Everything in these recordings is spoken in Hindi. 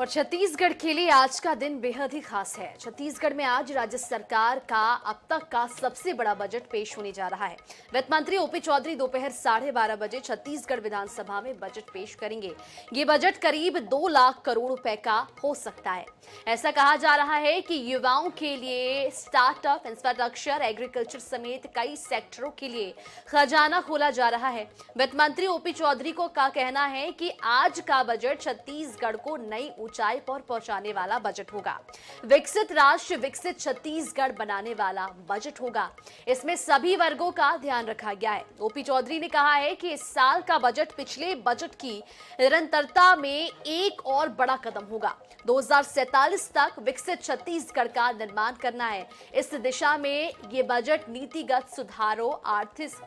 और छत्तीसगढ़ के लिए आज का दिन बेहद ही खास है। छत्तीसगढ़ में आज राज्य सरकार का अब तक का सबसे बड़ा बजट पेश होने जा रहा है। वित्त मंत्री ओपी चौधरी दोपहर 12:30 बजे छत्तीसगढ़ विधानसभा में बजट पेश करेंगे। ये बजट करीब 2 लाख करोड़ रुपए का हो सकता है। ऐसा कहा जा रहा है कि युवाओं के लिए स्टार्टअप, इंफ्रास्ट्रक्चर, एग्रीकल्चर समेत कई सेक्टरों के लिए खजाना खोला जा रहा है। वित्त मंत्री ओपी चौधरी का कहना है कि आज का बजट छत्तीसगढ़ को नई ऊंचाई पर पहुंचाने वाला बजट होगा। विकसित राष्ट्र, विकसित छत्तीसगढ़ बनाने वाला बजट होगा। इसमें सभी वर्गों का ध्यान रखा गया है। ओपी चौधरी ने कहा है कि इस साल का बजट पिछले बजट की निरंतरता में एक और बड़ा कदम होगा। 2047 तक विकसित छत्तीसगढ़ का निर्माण करना है। इस दिशा में ये बजट नीतिगत सुधारों,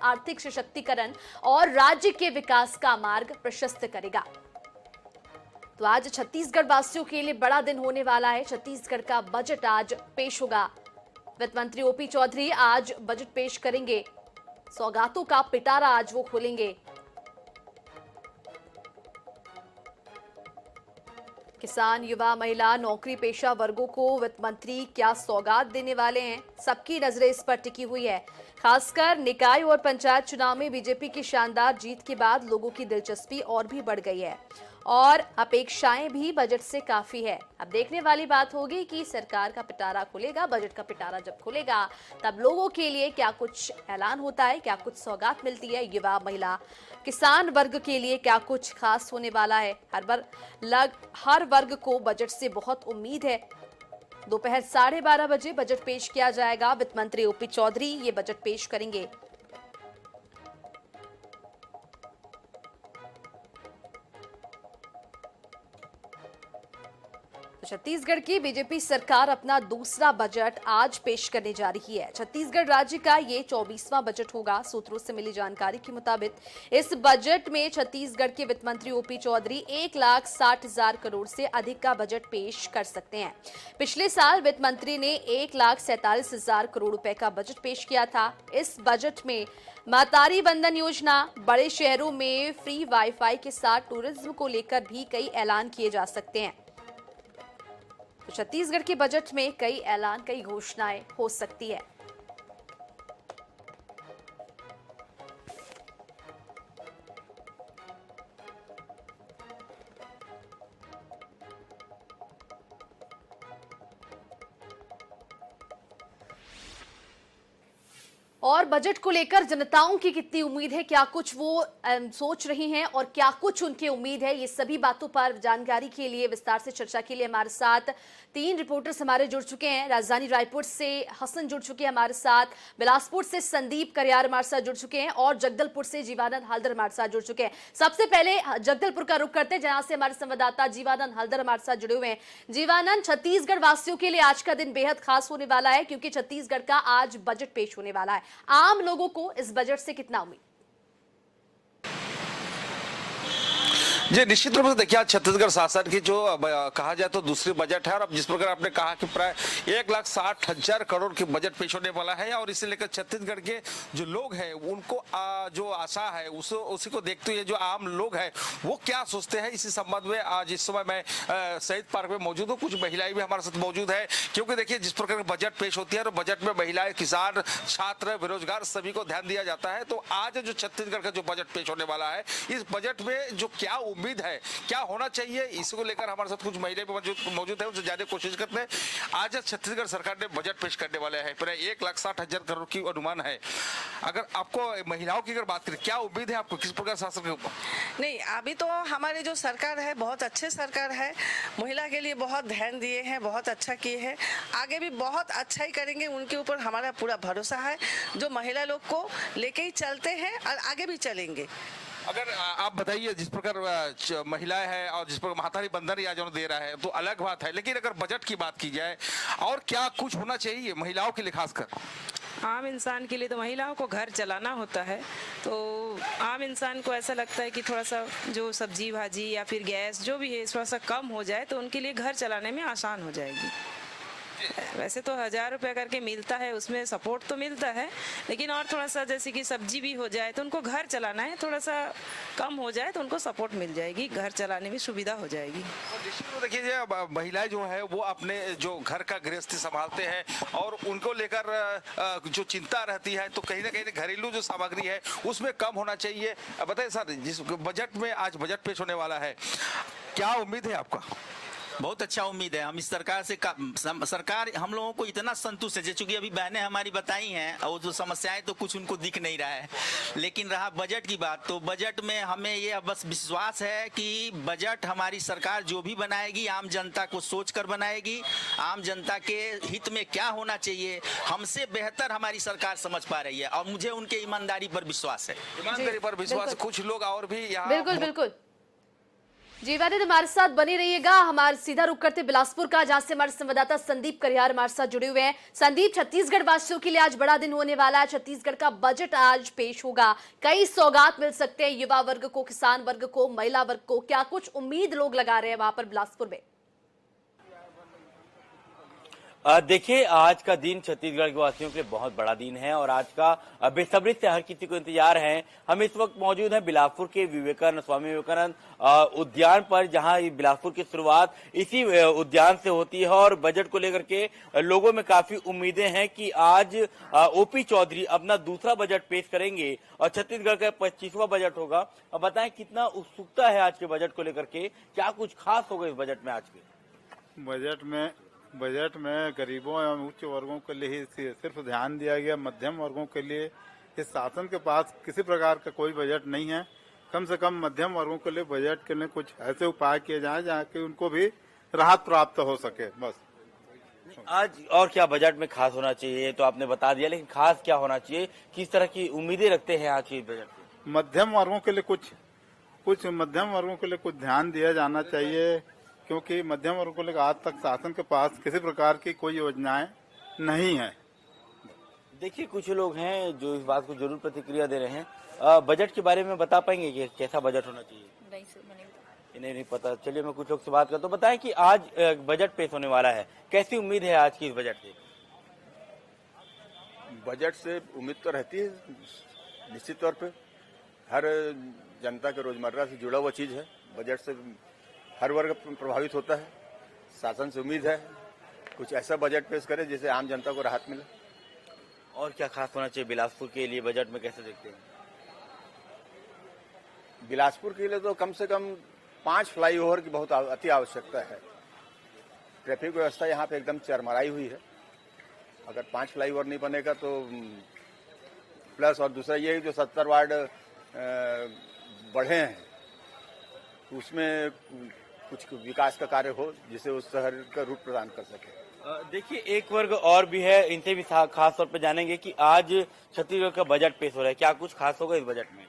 आर्थिक सशक्तिकरण और राज्य के विकास का मार्ग प्रशस्त करेगा। तो आज छत्तीसगढ़ वासियों के लिए बड़ा दिन होने वाला है। छत्तीसगढ़ का बजट आज पेश होगा। वित्त मंत्री ओपी चौधरी आज बजट पेश करेंगे। सौगातों का पिटारा आज वो खोलेंगे। किसान, युवा, महिला, नौकरी पेशा वर्गों को वित्त मंत्री क्या सौगात देने वाले हैं, सबकी नजरें इस पर टिकी हुई है। खासकर निकाय और पंचायत चुनाव में बीजेपी की शानदार जीत के बाद लोगों की दिलचस्पी और भी बढ़ गई है और अपेक्षाएं भी बजट से काफी है। अब देखने वाली बात होगी कि सरकार का पिटारा खुलेगा, बजट का पिटारा जब खुलेगा तब लोगों के लिए क्या कुछ ऐलान होता है, क्या कुछ सौगात मिलती है। युवा, महिला, किसान वर्ग के लिए क्या कुछ खास होने वाला है। हर वर्ग को बजट से बहुत उम्मीद है। दोपहर 12:30 बजे बजट पेश किया जाएगा। वित्त मंत्री ओपी चौधरी ये बजट पेश करेंगे। छत्तीसगढ़ की बीजेपी सरकार अपना दूसरा बजट आज पेश करने जा रही है। छत्तीसगढ़ राज्य का ये 24वां बजट होगा। सूत्रों से मिली जानकारी के मुताबिक इस बजट में छत्तीसगढ़ के वित्त मंत्री ओपी चौधरी 1,60,000 करोड़ से अधिक का बजट पेश कर सकते हैं। पिछले साल वित्त मंत्री ने 1,47,000 करोड़ रुपए का बजट पेश किया था। इस बजट में महतारी बंधन योजना, बड़े शहरों में फ्री वाईफाई के साथ टूरिज्म को लेकर भी कई ऐलान किए जा सकते हैं। तो छत्तीसगढ़ के बजट में कई ऐलान, कई घोषणाएं हो सकती है। और बजट को लेकर जनताओं की कितनी उम्मीद है, क्या कुछ वो सोच रही हैं और क्या कुछ उनकी उम्मीद है, ये सभी बातों पर जानकारी के लिए, विस्तार से चर्चा के लिए हमारे साथ 3 रिपोर्टर्स हमारे जुड़ चुके हैं। राजधानी रायपुर से हसन जुड़ चुके हैं हमारे साथ, बिलासपुर से संदीप करियार हमारे साथ जुड़ चुके हैं और जगदलपुर से जीवानंद हल्दर हमारे साथ जुड़ चुके हैं। सबसे पहले जगदलपुर का रुख करते हैं, जहां से हमारे संवाददाता जीवानंद हल्दर हमारे साथ जुड़े हुए हैं। जीवानंद, छत्तीसगढ़ वासियों के लिए आज का दिन बेहद खास होने वाला है क्योंकि छत्तीसगढ़ का आज बजट पेश होने वाला है। आम लोगों को इस बजट से कितना उम्मीद? जी, निश्चित रूप से देखिए आज छत्तीसगढ़ शासन की जो कहा जाए तो दूसरी बजट है और अब जिस प्रकार आपने कहा कि प्राय 1,60,000 करोड़ की बजट पेश होने वाला है और इसे लेकर छत्तीसगढ़ के जो लोग हैं उनको जो आशा है उसी को देखते हुए जो आम लोग हैं वो क्या सोचते हैं, इसी संबंध में आज इस समय मैं शहीद पार्क में मौजूद हूँ। कुछ महिलाएं भी हमारे साथ मौजूद है क्योंकि देखिए जिस प्रकार का बजट पेश होती है और बजट में महिलाएं, किसान, छात्र, बेरोजगार सभी को ध्यान दिया जाता है। तो आज जो छत्तीसगढ़ का जो बजट पेश होने वाला है, इस बजट में जो क्या उम्मीद है, क्या होना चाहिए, इसको लेकर हमारे साथ कुछ महिलाएं मौजूद है, उनसे जानने की कोशिश करते हैं। आज छत्तीसगढ़ सरकार ने बजट पेश करने वाले हैं, प्राय 1,60,000 करोड़ की अनुमान है। अगर आपको महिलाओं की अगर बात करें, क्या उम्मीद है आपको किस प्रकार शासन के ऊपर? नहीं, अभी तो हमारी जो सरकार है बहुत अच्छे सरकार है, महिला के लिए बहुत ध्यान दिए हैं, बहुत अच्छा किए हैं, आगे भी बहुत अच्छा ही करेंगे। उनके ऊपर हमारा पूरा भरोसा है, जो महिला लोग को लेके ही चलते हैं और आगे भी चलेंगे। अगर आप बताइए, जिस प्रकार महिलाएं हैं और जिस प्रकार महतारी बंधन योजना दे रहा है तो अलग बात है, लेकिन अगर बजट की बात की जाए और क्या कुछ होना चाहिए महिलाओं के लिए, खासकर आम इंसान के लिए तो महिलाओं को घर चलाना होता है, तो आम इंसान को ऐसा लगता है कि थोड़ा सा जो सब्जी भाजी या फिर गैस जो भी है थोड़ा सा कम हो जाए तो उनके लिए घर चलाने में आसान हो जाएगी। वैसे तो 1000 रुपया करके मिलता है, उसमें सपोर्ट तो मिलता है, लेकिन और थोड़ा सा जैसे कि सब्जी भी हो जाए तो उनको घर चलाना है, थोड़ा सा कम हो जाए तो उनको सपोर्ट मिल जाएगी, घर चलाने में सुविधा हो जाएगी। और निश्चित रूप देखिए महिलाएं जो है वो अपने जो घर का गृहस्थी संभालते हैं और उनको लेकर जो चिंता रहती है तो कहीं ना कहीं घरेलू जो सामग्री है उसमें कम होना चाहिए। बताइए सर, जिस बजट में आज बजट पेश होने वाला है, क्या उम्मीद है आपका? बहुत अच्छा उम्मीद है। हम इस सरकार से सरकार हम लोगों को इतना संतुष्ट है, चूंकि अभी बहनें हमारी बताई हैं और जो समस्याएं तो कुछ उनको दिख नहीं रहा है, लेकिन रहा बजट की बात तो बजट में हमें ये बस विश्वास है कि बजट हमारी सरकार जो भी बनाएगी आम जनता को सोचकर बनाएगी, आम जनता के हित में क्या होना चाहिए हमसे बेहतर हमारी सरकार समझ पा रही है और मुझे उनके ईमानदारी पर विश्वास है। ईमानदारी पर विश्वास। कुछ लोग और भी यहाँ बिल्कुल बिल्कुल जी वारिद, हमारे साथ बने रहिएगा। हमारे सीधा रुक करते बिलासपुर का, जहां से हमारे संवाददाता संदीप करियार हमारे साथ जुड़े हुए हैं। संदीप, छत्तीसगढ़ वासियों के लिए आज बड़ा दिन होने वाला है। छत्तीसगढ़ का बजट आज पेश होगा, कई सौगात मिल सकते हैं युवा वर्ग को, किसान वर्ग को, महिला वर्ग को। क्या कुछ उम्मीद लोग लगा रहे हैं वहां पर बिलासपुर में? देखिए, आज का दिन छत्तीसगढ़ के वासियों के लिए बहुत बड़ा दिन है और आज का बेसब्री से हर किसी को इंतजार है। हम इस वक्त मौजूद हैं बिलासपुर के स्वामी विवेकानंद उद्यान पर, जहां बिलासपुर की शुरुआत इसी उद्यान से होती है और बजट को लेकर के लोगों में काफी उम्मीदें हैं कि आज ओपी चौधरी अपना दूसरा बजट पेश करेंगे और छत्तीसगढ़ का 25वां बजट होगा। अब बताएं कितना उत्सुकता है आज के बजट को लेकर के, क्या कुछ खास होगा इस बजट में? आज के बजट में गरीबों एवं उच्च वर्गों के लिए ही सिर्फ ध्यान दिया गया। मध्यम वर्गों के लिए इस शासन के पास किसी प्रकार का कोई बजट नहीं है। कम से कम मध्यम वर्गों के लिए बजट के लिए कुछ ऐसे उपाय किए जाएं जहाँ कि उनको भी राहत प्राप्त हो सके। बस आज और क्या बजट में खास होना चाहिए तो आपने बता दिया, लेकिन खास क्या होना चाहिए, किस तरह की उम्मीदें रखते हैं आज के बजट में? मध्यम वर्गों के लिए कुछ मध्यम वर्गों के लिए कुछ ध्यान दिया जाना चाहिए, क्योंकि मध्यम वर्ग को लेकर आज तक शासन के पास किसी प्रकार की कोई योजनाएं नहीं है। देखिए, कुछ लोग हैं जो इस बात को जरूर प्रतिक्रिया दे रहे हैं। बजट के बारे में बता पाएंगे कि कैसा बजट होना चाहिए? नहीं सर, मैं नहीं पता। चलिए मैं कुछ लोग से बात करता हूँ। बताएं कि आज बजट पेश होने वाला है, कैसी उम्मीद है आज की इस बजट से? बजट से उम्मीद तो रहती है निश्चित तौर पे, हर जनता के रोजमर्रा से जुड़ा हुआ चीज है। बजट से हर वर्ग प्रभावित होता है। शासन से उम्मीद है कुछ ऐसा बजट पेश करे जिससे आम जनता को राहत मिले। और क्या खास होना चाहिए बिलासपुर के लिए बजट में, कैसे देखते हैं? बिलासपुर के लिए तो कम से कम 5 फ्लाईओवर की बहुत अति आवश्यकता है। ट्रैफिक व्यवस्था यहाँ पे एकदम चरमराई हुई है। अगर 5 फ्लाईओवर नहीं बनेगा तो प्लस, और दूसरा ये जो 70 वार्ड बढ़े हैं उसमें कुछ विकास का कार्य हो जिससे उस शहर का रूप प्रदान कर सके। देखिए, एक वर्ग और भी है, इनसे भी खास तौर पर जानेंगे कि आज छत्तीसगढ़ का बजट पेश हो रहा है, क्या कुछ खास होगा इस बजट में,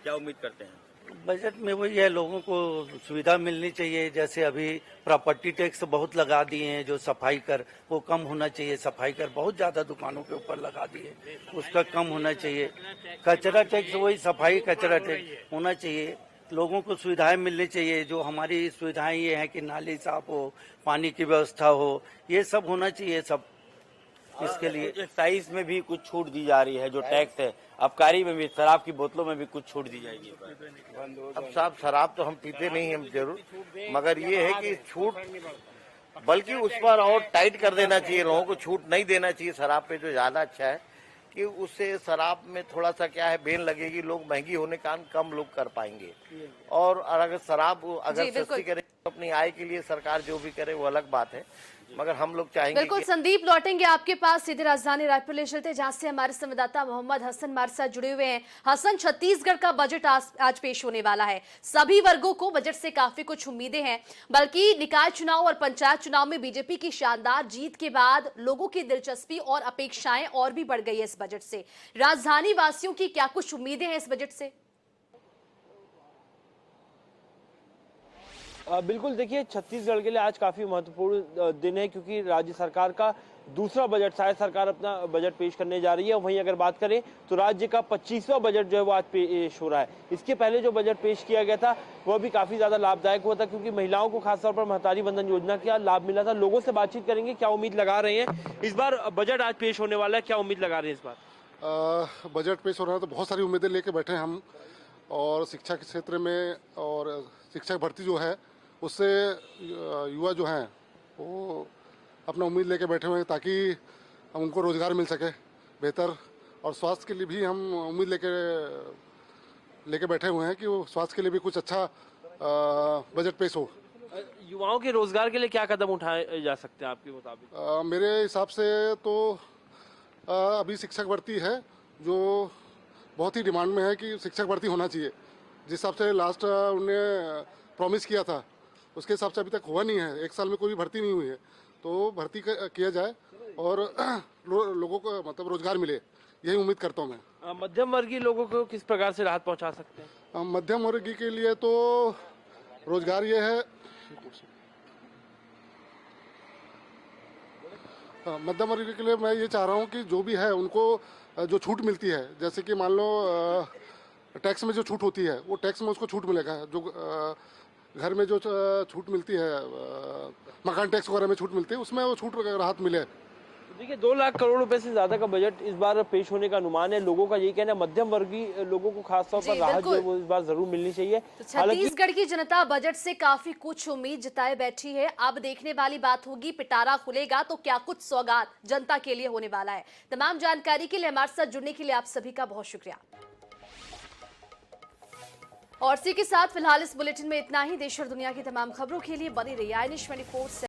क्या उम्मीद करते हैं? बजट में वही है, लोगों को सुविधा मिलनी चाहिए। जैसे अभी प्रॉपर्टी टैक्स बहुत लगा दिए हैं, जो सफाई कर वो कम होना चाहिए। सफाई कर बहुत ज्यादा दुकानों के ऊपर लगा दिए, उसका कम होना चाहिए। कचरा टैक्स वही सफाई कचरा टैक्स होना चाहिए। लोगों को सुविधाएं मिलनी चाहिए। जो हमारी सुविधाएं ये हैं कि नाली साफ हो, पानी की व्यवस्था हो, ये सब होना चाहिए। सब इसके लिए एक्साइज में भी कुछ छूट दी जा रही है, जो टैक्स है। आबकारी में भी, शराब की बोतलों में भी कुछ छूट दी जाएगी। अब साहब, शराब तो हम पीते नहीं हैं जरूर, मगर ये है कि छूट बल्कि उस पर और टाइट कर देना चाहिए। लोगों को छूट नहीं देना चाहिए शराब पे, जो ज्यादा अच्छा है कि उससे शराब में थोड़ा सा क्या है, बेन लगेगी, लोग महंगी होने के कारण कम लोग कर पाएंगे। और अगर शराब अगर सस्ती करे तो अपनी आय के लिए सरकार जो भी करे वो अलग बात है, मगर हम लोग चाहेंगे। बिल्कुल संदीप, लौटेंगे आपके पास, सीधे राजधानी रायपुर ले चलते जहां से हमारे संवाददाता मोहम्मद हसन हमारे साथ जुड़े हुए हैं। हसन, छत्तीसगढ़ का बजट आज पेश होने वाला है। सभी वर्गों को बजट से काफी कुछ उम्मीदें हैं, बल्कि निकाय चुनाव और पंचायत चुनाव में बीजेपी की शानदार जीत के बाद लोगों की दिलचस्पी और अपेक्षाएं और भी बढ़ गई है इस बजट से। राजधानी वासियों की क्या कुछ उम्मीदें हैं इस बजट से? बिल्कुल, देखिए छत्तीसगढ़ के लिए आज काफी महत्वपूर्ण दिन है, क्योंकि राज्य सरकार का दूसरा बजट, शायद सरकार अपना बजट पेश करने जा रही है। वहीं अगर बात करें तो राज्य का 25वां बजट जो है वो आज पेश हो रहा है। इसके पहले जो बजट पेश किया गया था वह भी काफी ज्यादा लाभदायक हुआ था, क्योंकि महिलाओं को खासतौर पर महतारी बंधन योजना का लाभ मिला था। लोगों से बातचीत करेंगे, क्या उम्मीद लगा रहे हैं इस बार बजट आज पेश होने वाला है, क्या उम्मीद लगा रहे हैं इस बार? बजट पेश हो रहा है तो बहुत सारी उम्मीदें लेके बैठे हैं हम, और शिक्षा के क्षेत्र में और शिक्षक भर्ती जो है उससे युवा जो हैं वो अपना उम्मीद लेके बैठे हुए हैं, ताकि हम उनको रोजगार मिल सके बेहतर। और स्वास्थ्य के लिए भी हम उम्मीद लेके बैठे हुए हैं कि वो स्वास्थ्य के लिए भी कुछ अच्छा बजट पेश हो। युवाओं के रोजगार के लिए क्या कदम उठाए जा सकते हैं आपके मुताबिक? मेरे हिसाब से तो अभी शिक्षक भर्ती है जो बहुत ही डिमांड में है कि शिक्षक भर्ती होना चाहिए। जिस हिसाब से लास्ट उन्होंने प्रॉमिस किया था उसके हिसाब से अभी तक हुआ नहीं है। 1 साल में कोई भर्ती नहीं हुई है, तो भर्ती किया जाए और लोगों को मतलब रोजगार मिले, यही उम्मीद करता हूँ मैं। मध्यम वर्गीय लोगों को किस प्रकार से राहत पहुंचा सकते हैं? मध्यम वर्गीय के लिए तो रोजगार ये है, मध्यम वर्ग के लिए मैं ये चाह रहा हूँ कि जो भी है उनको जो छूट मिलती है, जैसे कि मान लो टैक्स में जो छूट होती है वो टैक्स में उसको छूट मिलेगा। जो घर में जो छूट मिलती है, मकान टैक्स वगैरह में छूट मिलती है, उसमें वो छूट राहत मिले। देखिए 2 लाख करोड़ रुपए से ज्यादा का बजट इस बार पेश होने का अनुमान है। लोगों का यही कहना है, मध्यम वर्गीय लोगों को खासतौर पर राहत जो है वो इस बार जरूर मिलनी चाहिए। तो छत्तीसगढ़ की जनता बजट से काफी कुछ उम्मीद जताए बैठी है। अब देखने वाली बात होगी, पिटारा खुलेगा तो क्या कुछ सौगात जनता के लिए होने वाला है। तमाम जानकारी के लिए हमारे साथ जुड़ने के लिए आप सभी का बहुत शुक्रिया। और इसी के साथ फिलहाल इस बुलेटिन में इतना ही। देश और दुनिया की तमाम खबरों के लिए बनी रहिए आई न्यूज़ 24 से।